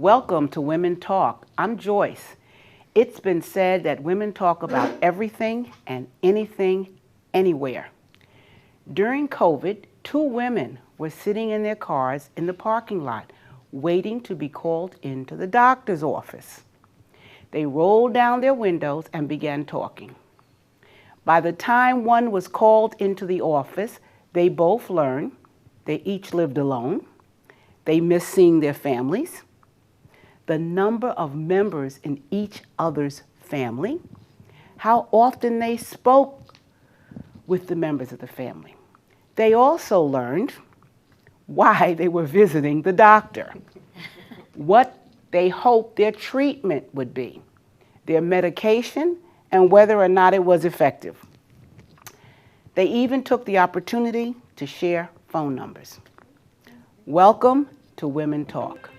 Welcome to Women Talk. I'm Joyce. It's been said that women talk about everything and anything, anywhere. During COVID, two women were sitting in their cars in the parking lot, waiting to be called into the doctor's office. They rolled down their windows and began talking. By the time one was called into the office, they both learned they each lived alone. They missed seeing their families, the number of members in each other's family, how often they spoke with the members of the family. They also learned why they were visiting the doctor, what they hoped their treatment would be, their medication, and whether or not it was effective. They even took the opportunity to share phone numbers. Welcome to Women Talk.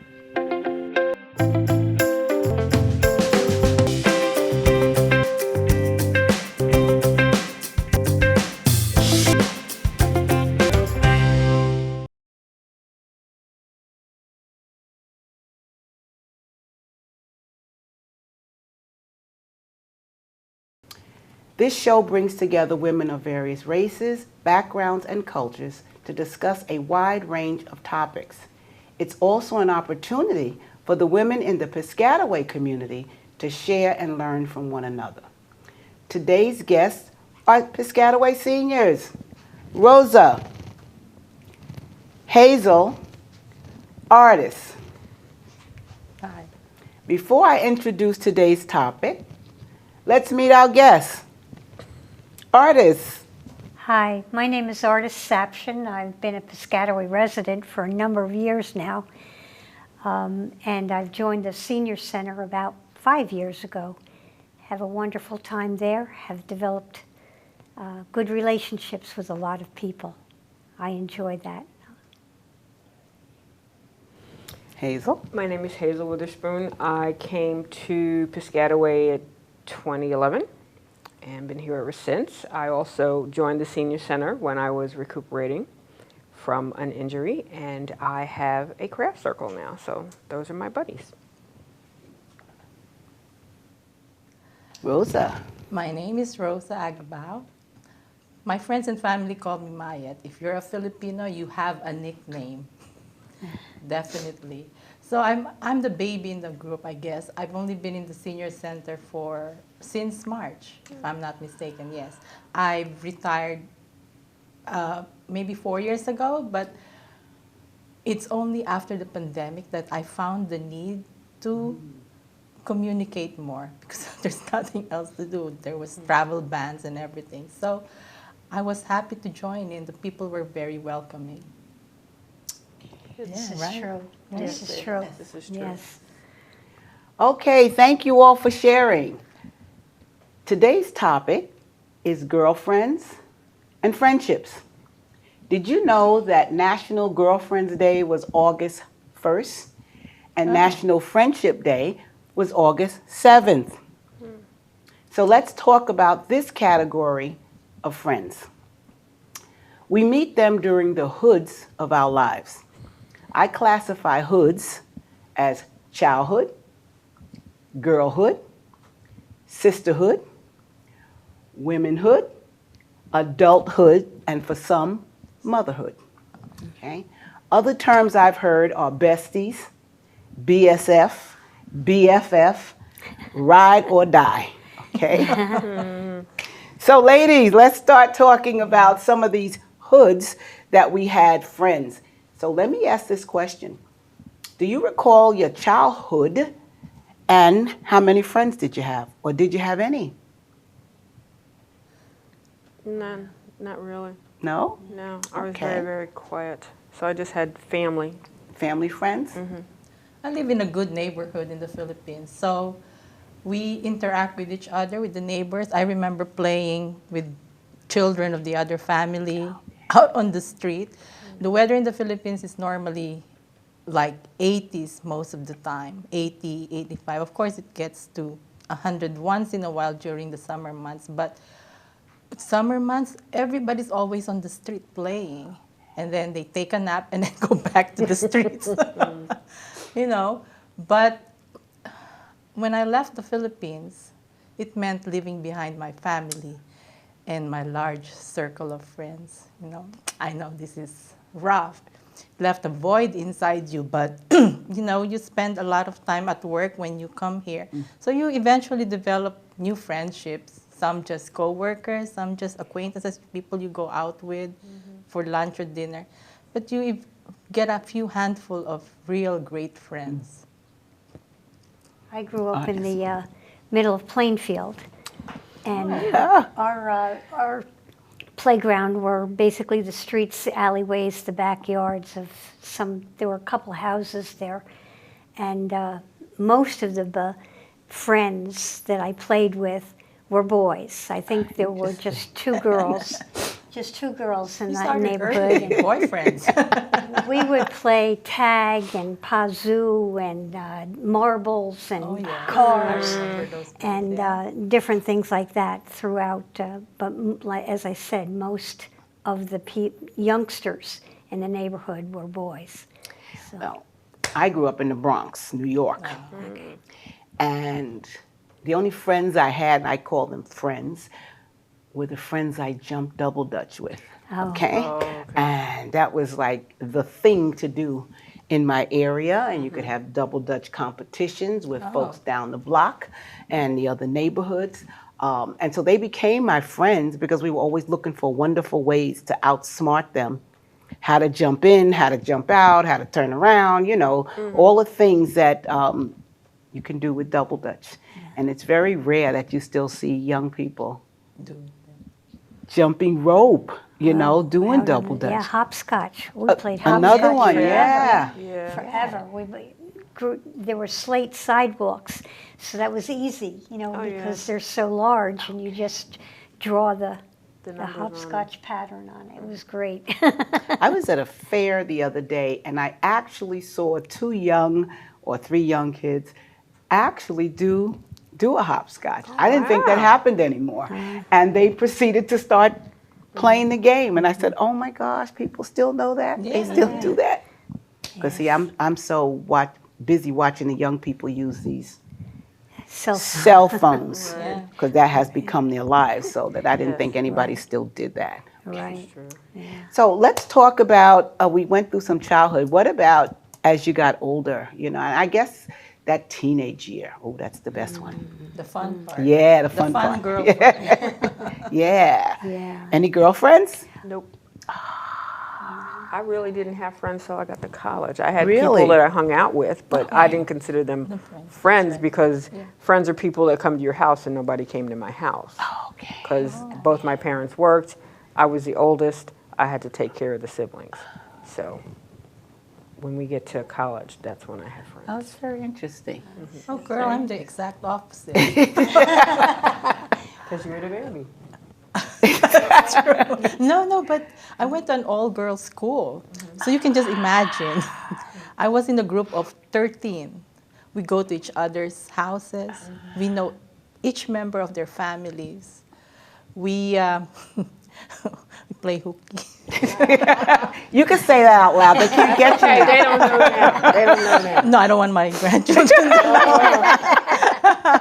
This show brings together women of various races, backgrounds, and cultures to discuss a wide range of topics. It's also an opportunity for the women in the Piscataway community to share and learn from one another. Today's guests are Piscataway seniors, Rosa, Hazel, Ardys. Hi. Before I introduce today's topic, let's meet our guests. Ardys. Hi, my name is Ardys Sapchin. I've been a Piscataway resident for a number of years now, and I've joined the Senior Center about 5 years ago. Have a wonderful time there, have developed good relationships with a lot of people. I enjoy that. Hazel. My name is Hazel Witherspoon. I came to Piscataway at 2011 and been here ever since. I also joined the Senior Center when I was recuperating from an injury, and I have a craft circle now, so those are my buddies. Rosa. My name is Rosa Aggabao. My friends and family call me Mayet. If you're a Filipino, you have a nickname. Definitely. So I'm the baby in the group, I guess. I've only been in the senior center since March, if I'm not mistaken, yes. I've retired maybe 4 years ago, but it's only after the pandemic that I found the need to communicate more because there's nothing else to do. There was travel bans and everything. So I was happy to join in. The people were very welcoming. This is right. true. Yes. This is true. This is true. Yes. Okay, thank you all for sharing. Today's topic is girlfriends and friendships. Did you know that National Girlfriends Day was August 1st and National Friendship Day was August 7th? So let's talk about this category of friends. We meet them during the hoods of our lives. I classify hoods as childhood, girlhood, sisterhood, womenhood, adulthood, and for some, motherhood. Okay? Other terms I've heard are besties, BSF, BFF, ride or die. Okay? So ladies, let's start talking about some of these hoods that we had friends. So let me ask this question. Do you recall your childhood and how many friends did you have? Or did you have any? None, not really. No? No, I was Okay. very, very quiet. So I just had family. Family friends? I live in a good neighborhood in the Philippines, so we interact with each other, with the neighbors. I remember playing with children of the other family out on the street. The weather in the Philippines is normally like 80s most of the time, 80, 85. Of course, it gets to 100 once in a while during the summer months, but summer months, everybody's always on the street playing. And then they take a nap and then go back to the streets. You know, But when I left the Philippines, it meant leaving behind my family and my large circle of friends. You know, I know this is rough. Left a void inside you, but you know, you spend a lot of time at work when you come here. So you eventually develop new friendships. Some just co-workers, some just acquaintances, people you go out with for lunch or dinner. But you get a few handful of real great friends. I grew up in the middle of Plainfield, and our playground were basically the streets, the alleyways, the backyards of some. There were a couple houses there, and most of the friends that I played with were boys. I think there were just two girls. Just two girls in that neighborhood. And boyfriends. We would play tag and pazoo and marbles and cars and different things like that throughout. But like, as I said, most of the youngsters in the neighborhood were boys. So. Well, I grew up in the Bronx, New York. And the only friends I had, and I call them friends, were the friends I jumped double dutch with, okay? And that was like the thing to do in my area, and you could have double dutch competitions with folks down the block and the other neighborhoods. And so they became my friends because we were always looking for wonderful ways to outsmart them, how to jump in, how to jump out, how to turn around, you know, all the things that you can do with double dutch. And it's very rare that you still see young people jumping rope, you know, doing double dutch. Yeah, hopscotch. We played hopscotch. Another one, forever. Forever. There were slate sidewalks, so that was easy, you know, because they're so large, and you just draw the hopscotch pattern on it. It was great. I was at a fair the other day, and I actually saw 2 young or 3 young kids actually do a hopscotch. I didn't think that happened anymore. And they proceeded to start playing the game. And I said, oh my gosh, people still know that? They still do that? Because see, I'm so busy watching the young people use these cell phones, because that has become their lives, so that I didn't think anybody still did that. Right. So let's talk about, we went through some childhood. What about as you got older? You know, and I guess that teenage year. Oh, that's the best one. The fun part. Yeah, the fun part. Girl. Yeah. Any girlfriends? Nope. I really didn't have friends till I got to college. I had Really? people that I hung out with, but I didn't consider them friends because friends are people that come to your house and nobody came to my house. Okay. Because both my parents worked. I was the oldest. I had to take care of the siblings. So when we get to college, that's when I have friends. Oh, it's very interesting. Oh, girl, I'm the exact opposite. Because you were the baby. No, but I went to an all-girls school. So you can just imagine. I was in a group of 13. We go to each other's houses. We know each member of their families. We play hooky. You can say that out loud. They can't get you now. They don't know that. They don't know that. No, I don't want my grandchildren to know.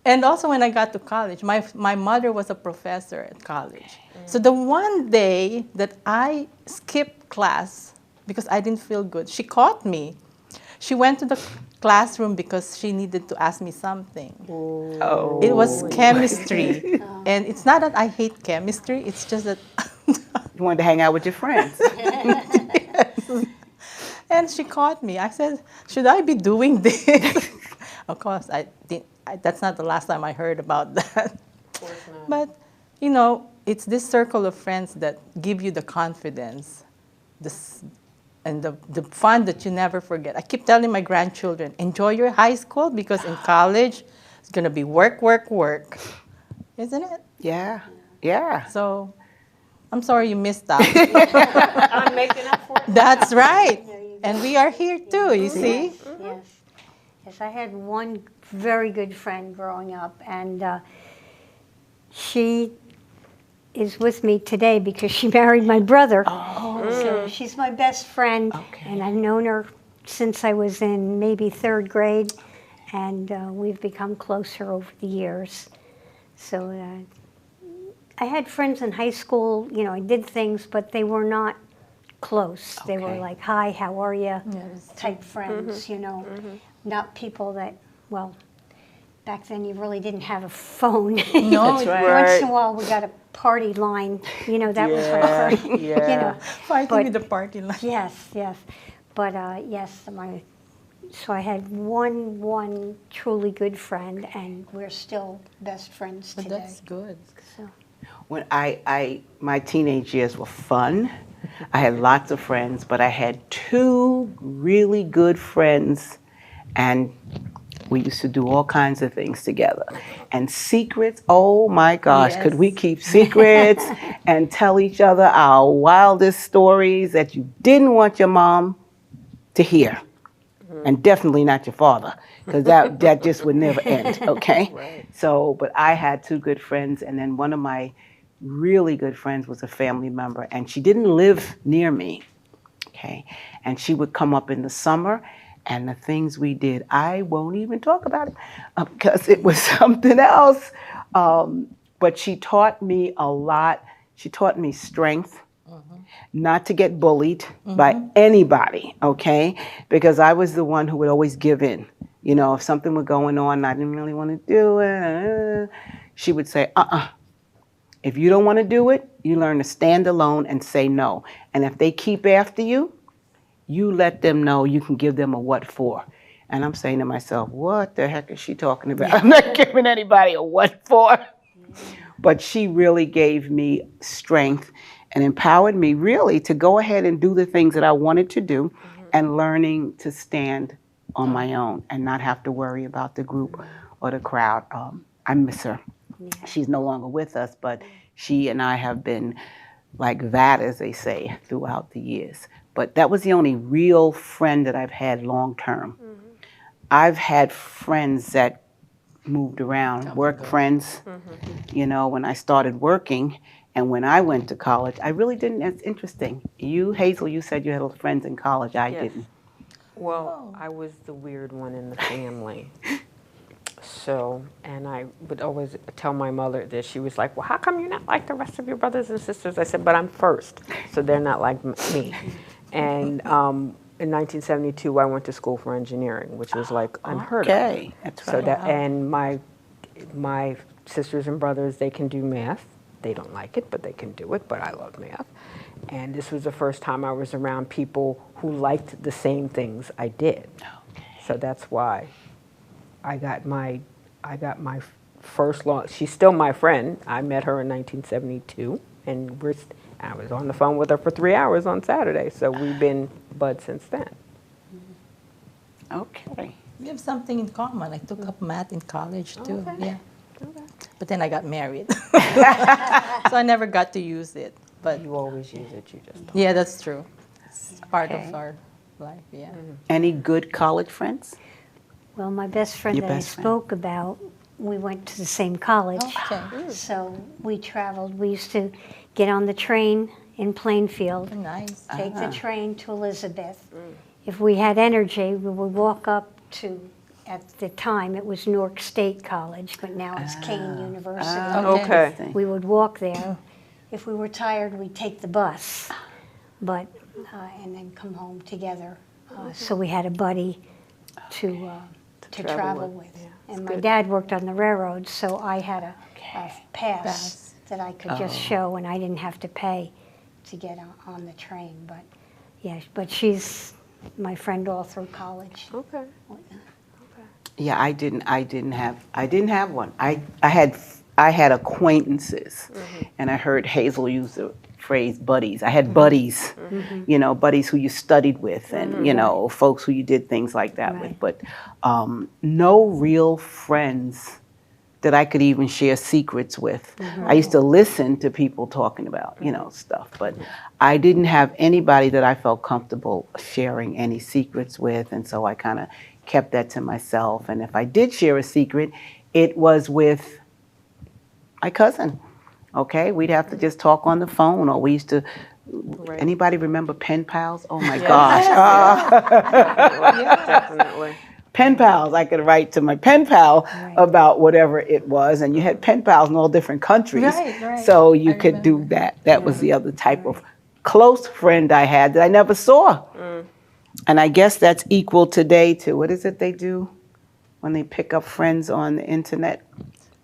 And also when I got to college, my mother was a professor at college. So the one day that I skipped class because I didn't feel good, she caught me. She went to the classroom because she needed to ask me something. Oh. It was chemistry. And it's not that I hate chemistry, it's just that... You wanted to hang out with your friends. And she caught me. I said, should I be doing this? Of course, that's not the last time I heard about that. Of course not. But, you know, it's this circle of friends that give you the confidence and the fun that you never forget. I keep telling my grandchildren, enjoy your high school because in college, it's going to be work, work, work. Isn't it? Yeah. So, I'm sorry you missed out. I'm making up for it. That's right. And we are here too, you see? Yes, I had one very good friend growing up, and she is with me today because she married my brother. So she's my best friend, and I've known her since I was in maybe 3rd grade, and we've become closer over the years. So I had friends in high school, you know, I did things, but they were not close. They were Okay. like, hi, how are you, Yes. type friends, you know, not people that, well, back then you really didn't have a phone. No, That's right. Once in a while we got a party line, you know, that was Yeah, my first, you yeah. know. Fighting But- with the party line. Yes, yes. But yes, so I had one truly good friend, and we're still best friends But today. that's good. So, When my teenage years were fun. I had lots of friends, but I had 2 really good friends, and we used to do all kinds of things together. And secrets, oh my gosh, could we Yes. keep secrets and tell each other our wildest stories that you didn't want your mom to hear? And definitely not your father, because that just would never end, okay? Right. So, but I had 2 good friends, and then one of my really good friends was a family member, and she didn't live near me, okay? And she would come up in the summer, and the things we did, I won't even talk about it because it was something else. But she taught me a lot. She taught me strength, not to get bullied by anybody, okay? Because I was the one who would always give in. You know, if something was going on and I didn't really want to do it, she would say, if you don't want to do it, you learn to stand alone and say no. And if they keep after you, you let them know you can give them a what for. And I'm saying to myself, what the heck is she talking about? I'm not giving anybody a what for. But she really gave me strength and empowered me really to go ahead and do the things that I wanted to do and learning to stand on my own and not have to worry about the group or the crowd. I miss her. She's no longer with us, but she and I have been like that, as they say, throughout the years. But that was the only real friend that I've had long term. I've had friends that moved around, work friends. You know, when I started working and when I went to college, I really didn't. That's interesting. You, Hazel, you said you had friends in college. I Yes. didn't. Well, I was the weird one in the family. So, and I would always tell my mother this. She was like, well, how come you're not like the rest of your brothers and sisters? I said, but I'm first, so they're not like me. And in 1972, I went to school for engineering, which was like unheard of. Okay, that's So right. that, and my sisters and brothers, they can do math. They don't like it, but they can do it, but I love math. And this was the first time I was around people who liked the same things I did. So that's why I got my first law. She's still my friend. I met her in 1972, and I was on the phone with her for 3 hours on Saturday. So we've been buds since then. Okay. We have something in common. I took up math in college too. Okay. Yeah. But then I got married, so I never got to use it. But You always use it. You just don't. yeah, that's true. It's part Okay. of our life. Yeah. Any good college friends? well, my best friend Your that best I friend. spoke about, we went to the same college. Okay. So we traveled. We used to get on the train in Plainfield, Nice. take the train to Elizabeth. If we had energy, we would walk up to, at the time, it was Newark State College, but now it's Kane University. Okay. We would walk there. If we were tired, we'd take the bus, but and then come home together. So we had a buddy to travel travel with. with. Yeah, And that's my good. dad worked on the railroad, so I had a pass Pass. that I could just show, and I didn't have to pay to get on the train. But yeah, but she's my friend all through college. Okay. Yeah, I didn't have one. I had acquaintances, and I heard Hazel use the phrase buddies. I had buddies, you know, buddies who you studied with, and you know, folks who you did things like that with. But no real friends that I could even share secrets with. I used to listen to people talking about, you know, stuff, but I didn't have anybody that I felt comfortable sharing any secrets with, and so I kind of kept that to myself. And if I did share a secret, it was with my cousin. Okay, we'd have to just talk on the phone, or we used to Right. Anybody remember pen pals? Oh my Yeah. gosh. Definitely. Pen pals. I could write to my pen pal Right. about whatever it was, and you had pen pals in all different countries. Right. So you I could do remember. that. That was the other type of close friend I had that I never saw. And I guess that's equal today to, what is it they do when they pick up friends on the internet?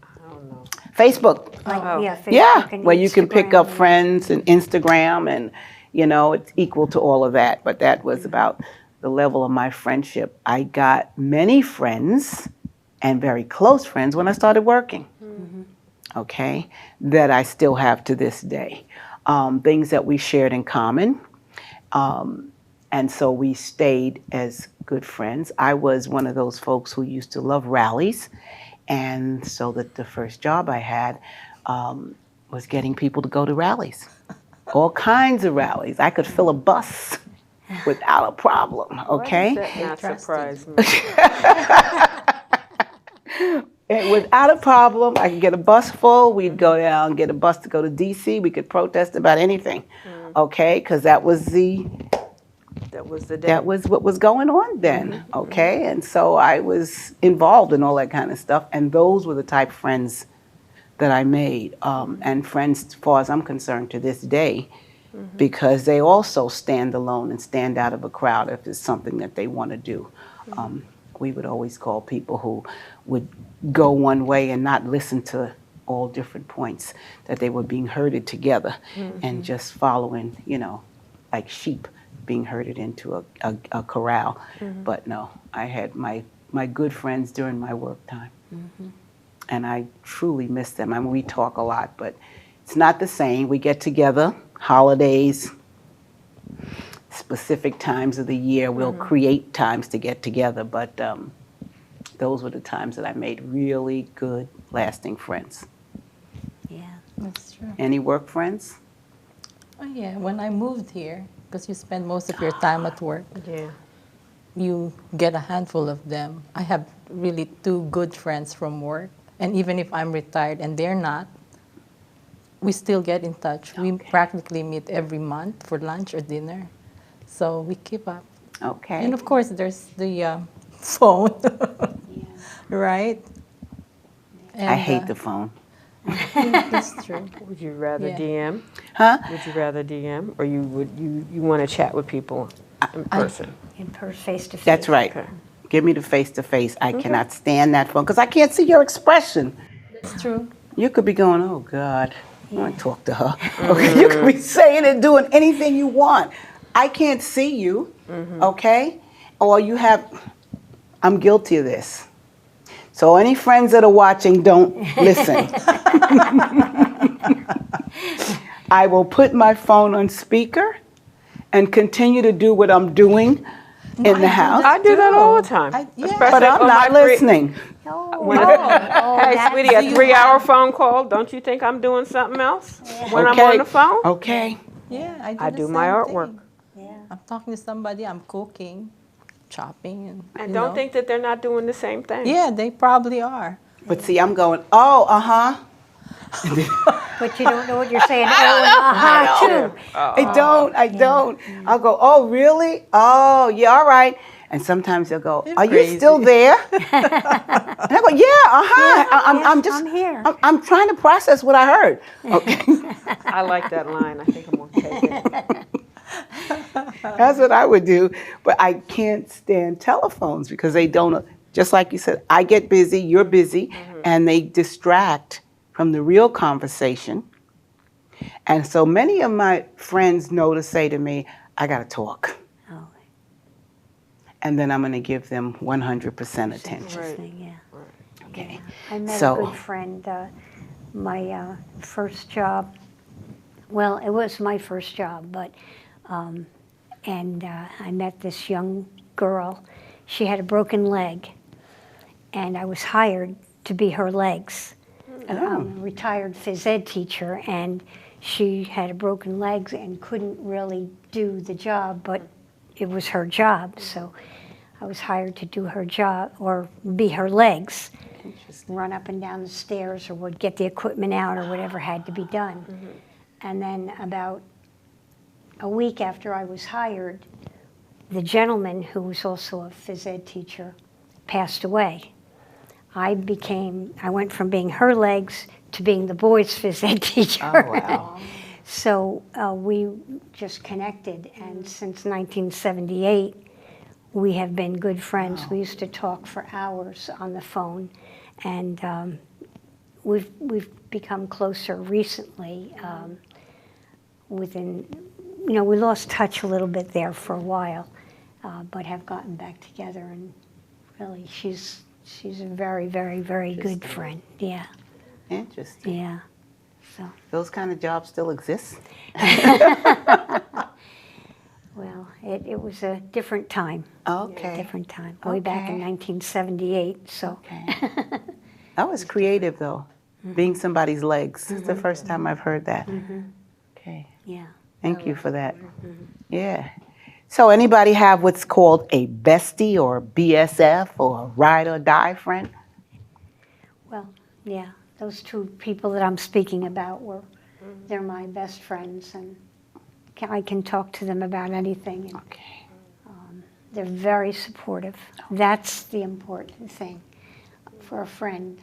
I don't know. Facebook. Like, yeah, Facebook Yeah, and where you can pick up Instagram. friends and Instagram, and it's equal to all of that. But that was about the level of my friendship. I got many friends and very close friends when I started working. Okay, that I still have to this day. Things that we shared in common. And so we stayed as good friends. I was one of those folks who used to love rallies. And so that the first job I had was getting people to go to rallies. All kinds of rallies. I could fill a bus without a problem, okay? That not trusted surprise me. And without a problem, I could get a bus full. We'd go down, get a bus to go to D.C. We could protest about anything, okay? Because that was the day. that was what was going on then, okay? And so I was involved in all that kind of stuff, and those were the type of friends that I made, and friends, as far as I'm concerned, to this day, because they also stand alone and stand out of a crowd if it's something that they want to do. We would always call people who would go one way and not listen to all different points, that they were being herded together and just following, like sheep being herded into a corral. But no, I had my good friends during my work time. And I truly miss them. I mean, we talk a lot, but it's not the same. We get together, holidays, specific times of the year. We'll create times to get together, but those were the times that I made really good, lasting friends. Yeah. That's true. Any work friends? Oh, yeah. When I moved here, because you spend most of your time at work, Yeah. you get a handful of them. I have really 2 good friends from work. And even if I'm retired and they're not, we still get in touch. We practically meet every month for lunch or dinner. So we keep up. Okay. And of course, there's the phone, right? And, I hate the phone. That's true. Would you rather Yeah. DM? Huh? Would you rather DM, or you want to chat with people in person? In person, face to face. That's right. Okay. Give me the face-to-face. I cannot stand that phone because I can't see your expression. That's true. You could be going, oh, God, I want to talk to her. Okay, you could be saying and doing anything you want. I can't see you, okay? Or you have, I'm guilty of this. So any friends that are watching, don't listen. I will put my phone on speaker and continue to do what I'm doing in the house. I do that all the time. Yeah. Especially But I'm on not my listening. Hey, that's- sweetie, a 3-hour phone call. Don't you think I'm doing something else when I'm Okay. on the phone? Okay. Yeah, I the do my same artwork. thing. Yeah. I'm talking to somebody, I'm cooking, chopping, And you don't know. think that they're not doing the same thing. Yeah, they probably are. But see, I'm going, oh, uh-huh. But you don't know what you're saying. Oh, and aha, too. I don't. I'll go, oh, really? Oh, yeah, all right. And sometimes they'll go, are you crazy. still there? And I go, yeah, uh-huh. I'm just, I'm here. I'm trying to process what I heard. Okay. I like that line. I think I'm going to take it. That's what I would do. But I can't stand telephones because they don't, just like you said, I get busy, you're busy, and they distract from the real conversation. And so many of my friends know to say to me, I got to talk. Oh, And then I'm going to give them 100% attention. interesting, yeah. Okay. I met So- a good friend, my first job. Well, it was my first job, but, I met this young girl. She had a broken leg, and I was hired to be her legs. I'm a retired phys ed teacher, and she had a broken leg and couldn't really do the job, but it was her job, so I was hired to do her job, or be her legs, run up and down the stairs, or would get the equipment out, or whatever had to be done. And then about a week after I was hired, the gentleman who was also a phys ed teacher passed away. I went from being her legs to being the boys' phys ed teacher. Oh, wow. So we just connected, and since 1978, we have been good friends. We used to talk for hours on the phone, and we've become closer recently. We lost touch a little bit there for a while, but have gotten back together, and really, she's a very, very, very good friend. Yeah, Interesting. yeah. So, Those kind of jobs still exist? well, it was a different time. Okay. Different time. Way back in Okay. 1978. So, Okay. That was creative, though. Being somebody's legs. It's the first time I've heard that. Okay. yeah. Thank you for that. Yeah. So anybody have what's called a bestie or BSF or ride or die friend? Well, yeah. Those two people that I'm speaking about they're my best friends, and I can talk to them about anything. And, Okay. they're very supportive. That's the important thing for a friend.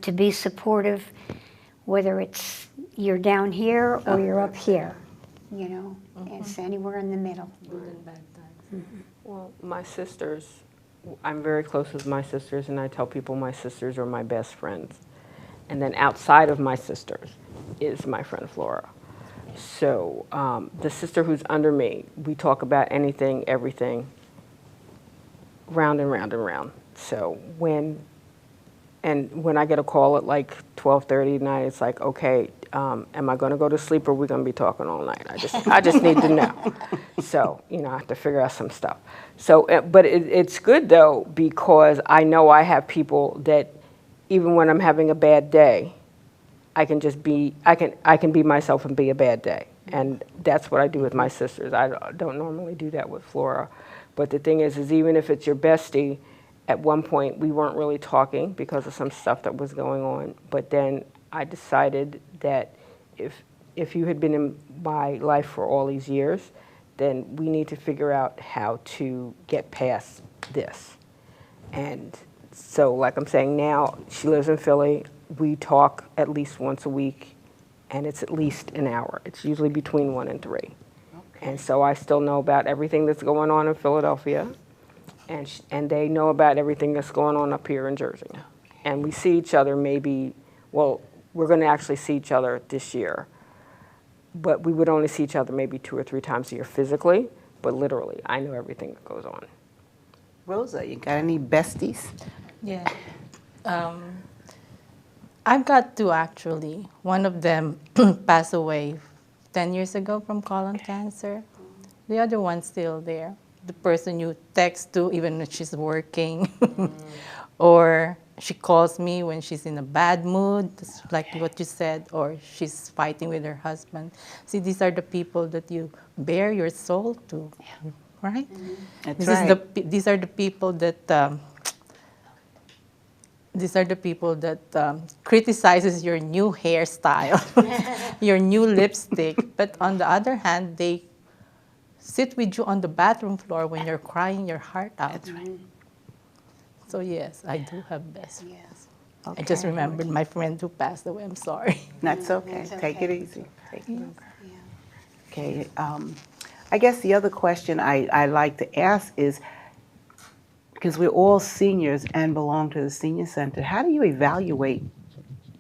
To be supportive, whether it's you're down here or you're up here, it's anywhere in the middle. Well, my sisters, I'm very close with my sisters, and I tell people my sisters are my best friends. And then outside of my sisters is my friend Flora. So the sister who's under me, we talk about anything, everything, round and round and round. So when I get a call at like 12:30 at night, it's like, okay, am I going to go to sleep or are we going to be talking all night? I just need to know. So, I have to figure out some stuff. So, but it's good though, because I know I have people that even when I'm having a bad day, I can be myself and be a bad day. And that's what I do with my sisters. I don't normally do that with Flora. But the thing is even if it's your bestie, at one point we weren't really talking because of some stuff that was going on. But then I decided that if you had been in my life for all these years, then we need to figure out how to get past this. And so, like I'm saying now, she lives in Philly. We talk at least once a week, and it's at least an hour. It's usually between 1 and 3. Okay. And so I still know about everything that's going on in Philadelphia, and they know about everything that's going on up here in Jersey. Okay. And we see each other we're going to actually see each other this year, but we would only see each other maybe 2 or 3 times a year physically, but literally, I know everything that goes on. Rosa, you got any besties? Yeah. I've got 2 actually. One of them passed away 10 years ago from colon cancer. The other one's still there. The person you text to even when she's working. Or she calls me when she's in a bad mood, like what you said, or she's fighting with her husband. See, these are the people that you bare your soul to, right? That's right. These are the people that criticizes your new hairstyle, your new lipstick. But on the other hand, they sit with you on the bathroom floor when you're crying your heart out. That's right. So yes, I do have best friends. Okay. I just remembered my friend who passed away. I'm sorry. That's okay. That's Take okay. it easy. Take it easy. Okay. I guess the other question I like to ask is, because we're all seniors and belong to the senior center, how do you evaluate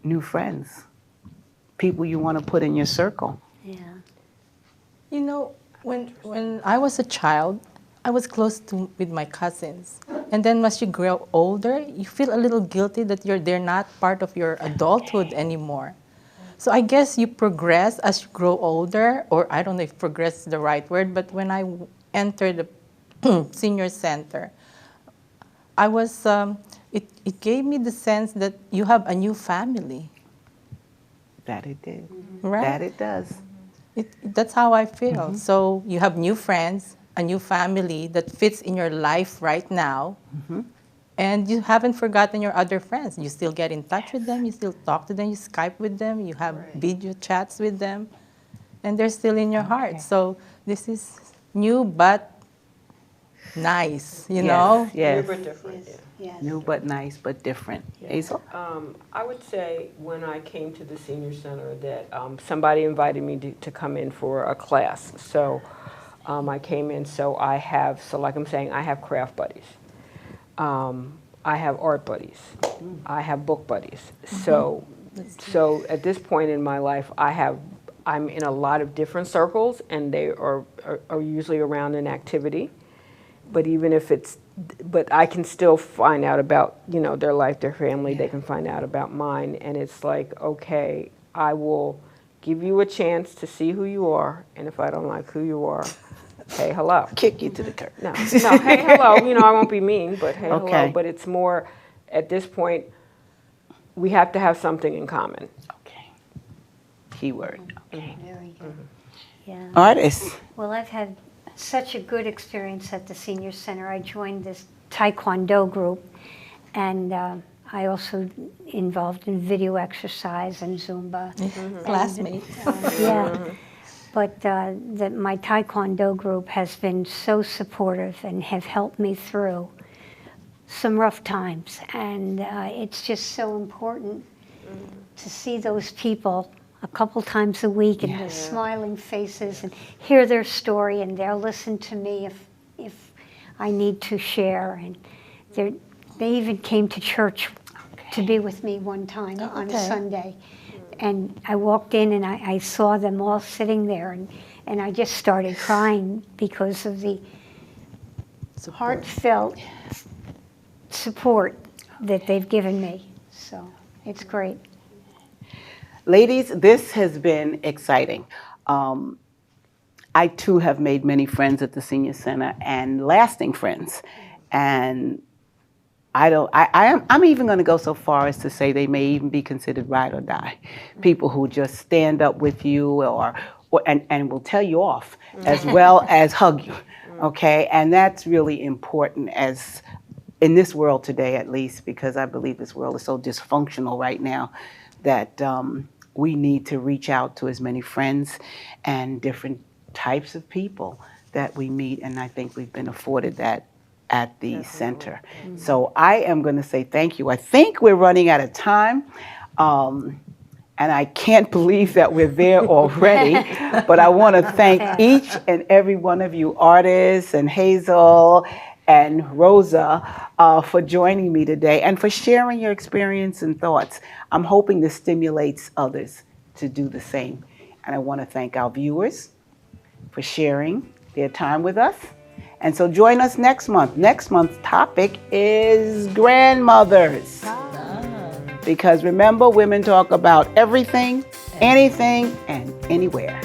new friends, people you want to put in your circle? Yeah. You know, when I was a child, I was close with my cousins. And then as you grow older, you feel a little guilty that they're not part of your adulthood anymore. So I guess you progress as you grow older, or I don't know if progress is the right word, but when I entered the senior center, I was, it gave me the sense that you have a new family. That it did. Right? That it does. That's how I feel. So you have new friends, a new family that fits in your life right now, and you haven't forgotten your other friends. You still get in touch with them, you still talk to them, you Skype with them, you have video chats with them. and they're still in your heart. So this is new but nice, you know? Yes. New but different. Yes. New but nice but different. Hazel? I would say when I came to the senior center that somebody invited me to come in for a class. So I came in, so I have, so like I'm saying, I have craft buddies. I have art buddies. I have book buddies. So at this point in my life, I'm in a lot of different circles, and they are usually around an activity. But even if but I can still find out about, their life, their family. They can find out about mine. And it's like, okay, I will give you a chance to see who you are. And if I don't like who you are, hey, hello. Kick you to the curb. No, hey, hello. I won't be mean, but hey, Okay. hello. But it's more, at this point, we have to have something in common. Okay. Keyword. Okay. Very good. Yeah. Artists. Well, I've had such a good experience at the senior center. I joined this Taekwondo group, and I also involved in video exercise and Zumba. Classmates. Yeah. But my Taekwondo group has been so supportive and have helped me through some rough times. And it's just so important to see those people a couple times a week and their smiling faces and hear their story, and they'll listen to me if I need to share. And they even came to church to be with me one time on a Sunday. And I walked in and I saw them all sitting there, and I just started crying because of the heartfelt support that they've given me. So it's great. Ladies, this has been exciting. I too have made many friends at the senior center, and lasting friends. And I'm even going to go so far as to say they may even be considered ride or die. People who just stand up with you and will tell you off as well as hug you. Okay, and that's really important as in this world today, at least, because I believe this world is so dysfunctional right now that we need to reach out to as many friends and different types of people that we meet, and I think we've been afforded that at the center. So I am going to say thank you. I think we're running out of time, and I can't believe that we're there already, but I want to thank each and every one of you, Ardys and Hazel and Rosa, for joining me today and for sharing your experience and thoughts. I'm hoping this stimulates others to do the same. And I want to thank our viewers for sharing their time with us. And so join us next month. Next month's topic is grandmothers. Because remember, women talk about everything, anything, and anywhere.